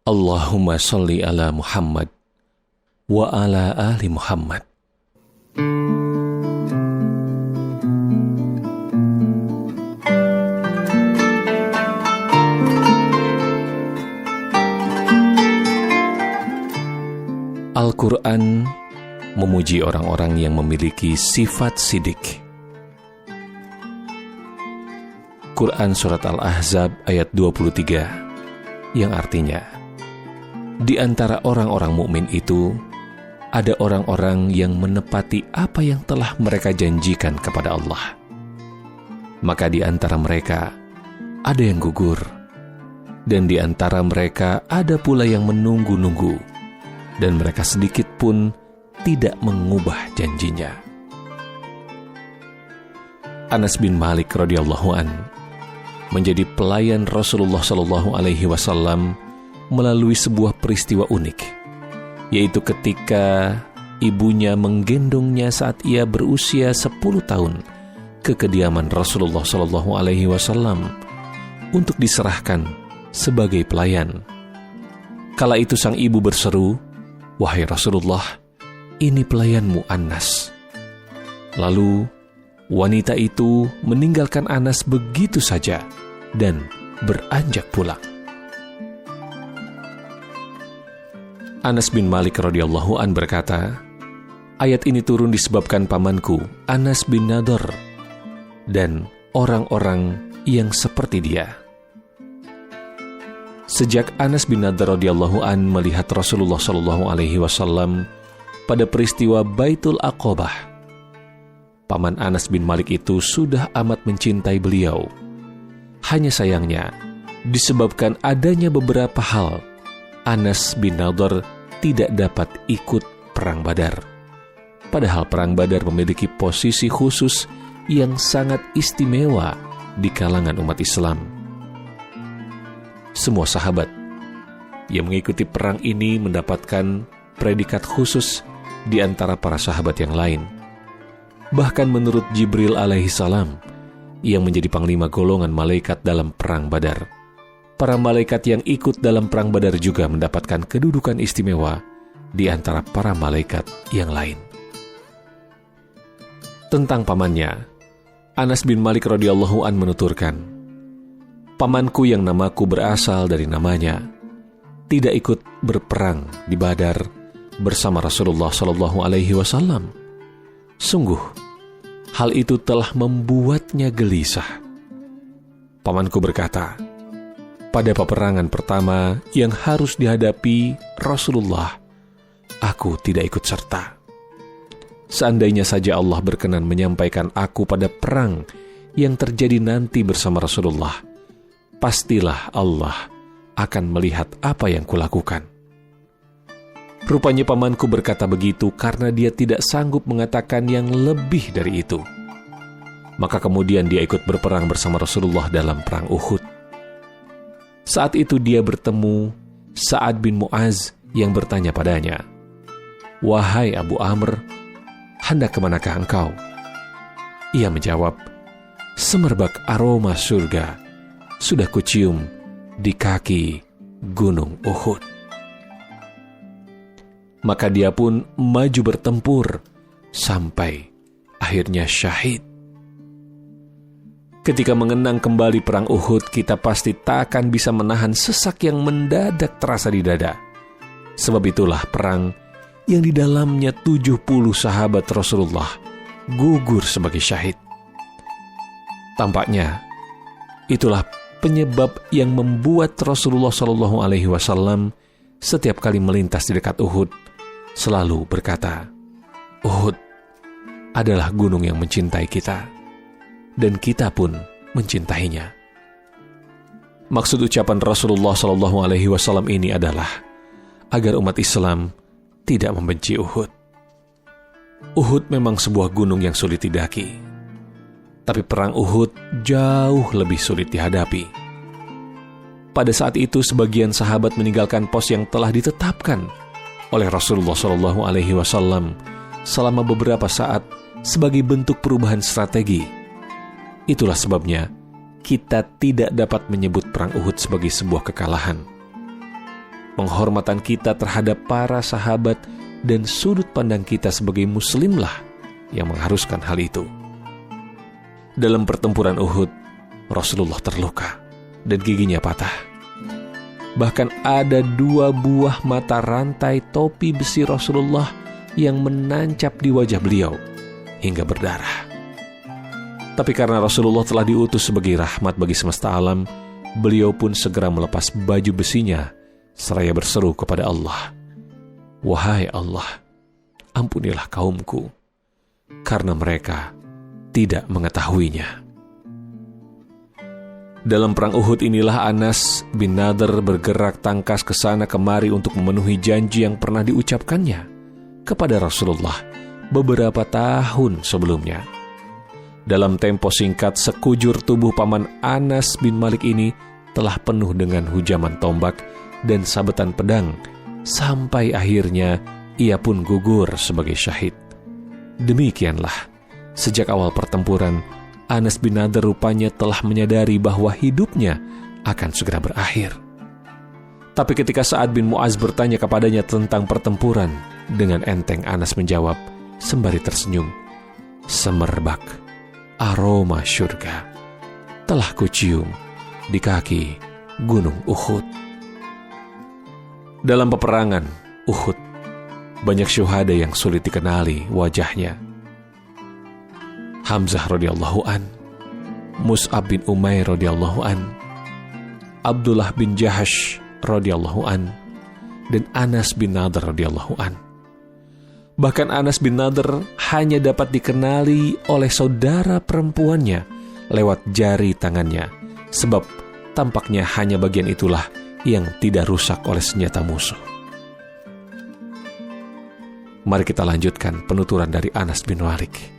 Allahumma sholli ala Muhammad wa ala ali Muhammad. Al-Quran memuji orang-orang yang memiliki sifat sidik. Quran Surat Al-Ahzab ayat 23, yang artinya, di antara orang-orang mukmin itu, ada orang-orang yang menepati apa yang telah mereka janjikan kepada Allah. Maka di antara mereka, ada yang gugur, dan di antara mereka ada pula yang menunggu-nunggu, dan mereka sedikit pun tidak mengubah janjinya. Anas bin Malik radhiyallahu an menjadi pelayan Rasulullah SAW melalui sebuah peristiwa unik, yaitu ketika ibunya menggendongnya saat ia berusia 10 tahun ke kediaman Rasulullah SAW untuk diserahkan sebagai pelayan. Kala itu sang ibu berseru, "Wahai Rasulullah, ini pelayanmu Anas." Lalu wanita itu meninggalkan Anas begitu saja dan beranjak pulang. Anas bin Malik radhiyallahu an berkata, ayat ini turun disebabkan pamanku Anas bin Nadhr dan orang-orang yang seperti dia. Sejak Anas bin Nadhr radhiyallahu an melihat Rasulullah SAW pada peristiwa Baitul Aqabah, paman Anas bin Malik itu sudah amat mencintai beliau. Hanya sayangnya, disebabkan adanya beberapa hal, Anas bin Nadhr tidak dapat ikut Perang Badar. Padahal Perang Badar memiliki posisi khusus yang sangat istimewa di kalangan umat Islam. Semua sahabat yang mengikuti perang ini mendapatkan predikat khusus di antara para sahabat yang lain. Bahkan menurut Jibril alaihissalam, yang menjadi panglima golongan malaikat dalam Perang Badar, para malaikat yang ikut dalam Perang Badar juga mendapatkan kedudukan istimewa di antara para malaikat yang lain. Tentang pamannya, Anas bin Malik radhiyallahu an menuturkan, pamanku yang namaku berasal dari namanya tidak ikut berperang di Badar bersama Rasulullah SAW. Sungguh, hal itu telah membuatnya gelisah. Pamanku berkata, pada peperangan pertama yang harus dihadapi Rasulullah, aku tidak ikut serta. Seandainya saja Allah berkenan menyampaikan aku pada perang yang terjadi nanti bersama Rasulullah, pastilah Allah akan melihat apa yang kulakukan. Rupanya pamanku berkata begitu karena dia tidak sanggup mengatakan yang lebih dari itu. Maka kemudian dia ikut berperang bersama Rasulullah dalam Perang Uhud. Saat itu dia bertemu Sa'ad bin Mu'az yang bertanya padanya, "Wahai Abu Amr, hendak kemanakah engkau?" Ia menjawab, "Semerbak aroma surga sudah kucium di kaki Gunung Uhud." Maka dia pun maju bertempur sampai akhirnya syahid. Ketika mengenang kembali Perang Uhud, kita pasti tak akan bisa menahan sesak yang mendadak terasa di dada. Sebab itulah perang yang di dalamnya 70 sahabat Rasulullah gugur sebagai syahid. Tampaknya itulah penyebab yang membuat Rasulullah SAW setiap kali melintas di dekat Uhud selalu berkata, "Uhud adalah gunung yang mencintai kita, dan kita pun mencintainya." Maksud ucapan Rasulullah SAW ini adalah agar umat Islam tidak membenci Uhud. Uhud memang sebuah gunung yang sulit didaki, tapi perang Uhud jauh lebih sulit dihadapi. Pada saat itu sebagian sahabat meninggalkan pos yang telah ditetapkan oleh Rasulullah SAW selama beberapa saat sebagai bentuk perubahan strategi. Itulah sebabnya kita tidak dapat menyebut Perang Uhud sebagai sebuah kekalahan. penghormatan kita terhadap para sahabat dan sudut pandang kita sebagai muslimlah yang mengharuskan hal itu. Dalam pertempuran Uhud, Rasulullah terluka dan giginya patah. Bahkan ada 2 buah mata rantai topi besi Rasulullah yang menancap di wajah beliau hingga berdarah. Tapi karena Rasulullah telah diutus sebagai rahmat bagi semesta alam, beliau pun segera melepas baju besinya seraya berseru kepada Allah, "Wahai Allah, ampunilah kaumku, karena mereka tidak mengetahuinya." Dalam perang Uhud inilah Anas bin Nadhr bergerak tangkas ke sana kemari untuk memenuhi janji yang pernah diucapkannya kepada Rasulullah beberapa tahun sebelumnya. Dalam tempo singkat, sekujur tubuh paman Anas bin Malik ini telah penuh dengan hujaman tombak dan sabetan pedang, sampai akhirnya ia pun gugur sebagai syahid. Demikianlah, sejak awal pertempuran, Anas bin Nadhr rupanya telah menyadari bahwa hidupnya akan segera berakhir. Tapi ketika Sa'ad bin Mu'az bertanya kepadanya tentang pertempuran, dengan enteng Anas menjawab sembari tersenyum, "Semerbak aroma syurga telah kucium di kaki gunung Uhud." Dalam peperangan Uhud, banyak syuhada yang sulit dikenali wajahnya. Hamzah radhiyallahu an, Mus'ab bin Umair radhiyallahu an, Abdullah bin Jahash radhiyallahu an, dan Anas bin Nadhr radhiyallahu an. Bahkan Anas bin Nadhr hanya dapat dikenali oleh saudara perempuannya lewat jari tangannya, sebab tampaknya hanya bagian itulah yang tidak rusak oleh senjata musuh. Mari kita lanjutkan penuturan dari Anas bin Malik.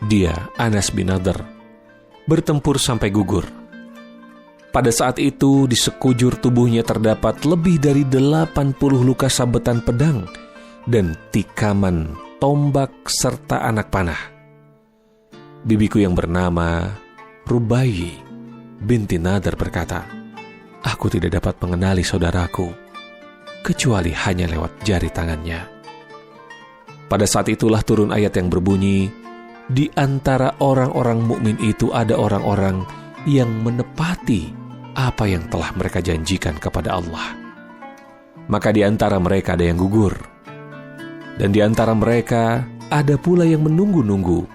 Dia, Anas bin Nadhr, bertempur sampai gugur. Pada saat itu di sekujur tubuhnya terdapat lebih dari 80 luka sabetan pedang dan tikaman tombak serta anak panah. Bibiku yang bernama Rubai binti Nadhr berkata, "Aku tidak dapat mengenali saudaraku kecuali hanya lewat jari tangannya." Pada saat itulah turun ayat yang berbunyi, "Di antara orang-orang mukmin itu ada orang-orang yang menepati apa yang telah mereka janjikan kepada Allah. Maka di antara mereka ada yang gugur, dan di antara mereka ada pula yang menunggu-nunggu,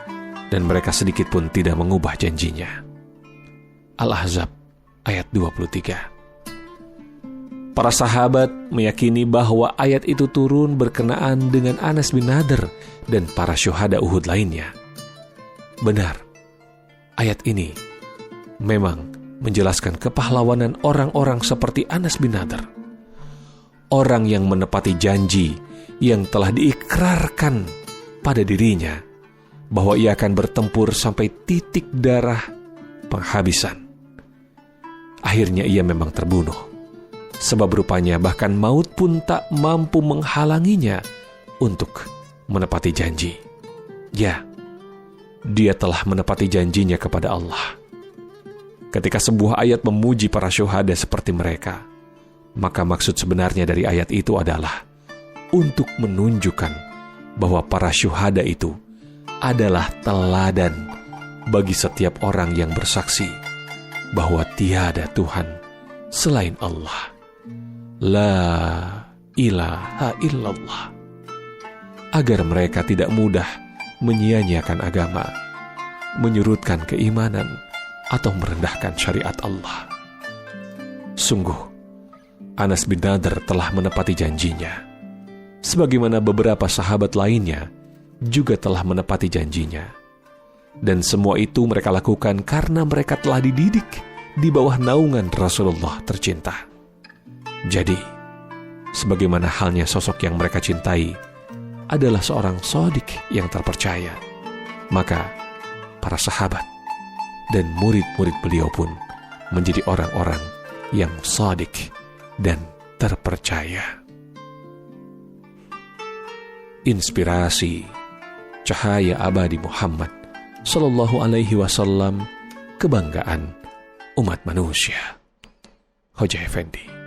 dan mereka sedikit pun tidak mengubah janjinya." Al-Ahzab ayat 23. Para sahabat meyakini bahwa ayat itu turun berkenaan dengan Anas bin Nadhr dan para syuhada Uhud lainnya. Benar, ayat ini memang menjelaskan kepahlawanan orang-orang seperti Anas bin Nadhr, orang yang menepati janji yang telah diikrarkan pada dirinya bahwa ia akan bertempur sampai titik darah penghabisan. Akhirnya ia memang terbunuh, sebab rupanya bahkan maut pun tak mampu menghalanginya untuk menepati janji. Ya, dia telah menepati janjinya kepada Allah. Ketika sebuah ayat memuji para syuhada seperti mereka, maka maksud sebenarnya dari ayat itu adalah untuk menunjukkan bahwa para syuhada itu adalah teladan bagi setiap orang yang bersaksi bahwa tiada Tuhan selain Allah. La ilaha illallah. Agar mereka tidak mudah menyia-nyiakan agama, menyurutkan keimanan, atau merendahkan syariat Allah. Sungguh, Anas bin Nadhr telah menepati janjinya, sebagaimana beberapa sahabat lainnya juga telah menepati janjinya. Dan semua itu mereka lakukan karena mereka telah dididik di bawah naungan Rasulullah tercinta. Jadi, sebagaimana halnya sosok yang mereka cintai adalah seorang shadiq yang terpercaya, maka para sahabat dan murid-murid beliau pun menjadi orang-orang yang shadiq dan terpercaya. Inspirasi cahaya abadi Muhammad Sallallahu Alaihi Wasallam, kebanggaan umat manusia. Hoja Effendi.